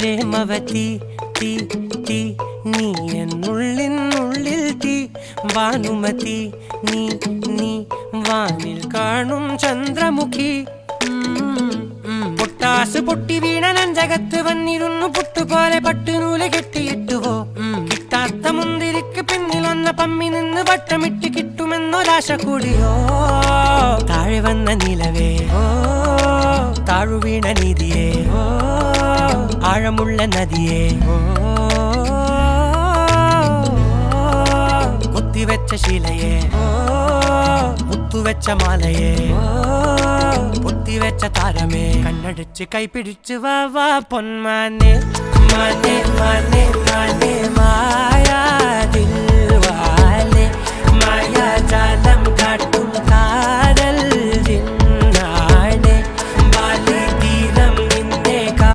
പ്രേമവതി തീ തീ നീ എന്നുള്ളിൽ തീ ഭാനുമതി നീ നീ വാനിൽ കാണും ചന്ദ്രമുഖി പൊട്ടാസ് പൊട്ടി വീണ നെഞ്ചകത്ത് വന്നിരുന്നു പുട്ടുപോലെ പട്ടുനൂല് കെട്ടിയിട്ടുവോ കിട്ടാത്ത മുന്തിരിക്ക് പിന്നിലൊന്ന പമ്മി നിന്ന് വട്ടമിട്ട് കിട്ടുമെന്നൊരാശ കൂടിയോ താഴെ വന്ന നിലവേ താഴു വീണ നിധിയേ ആഴമുള്ള നദിയേ കൊത്തിവെച്ച ശിലയേ മുത്തുവെച്ച മാലയേ പൊത്തിവെച്ച താരമേ കണ്ണടിച്ച് കൈപിടിച്ച് വാ വാ പൊന്മാനെ മാനേ മാനേ മാനേ മാ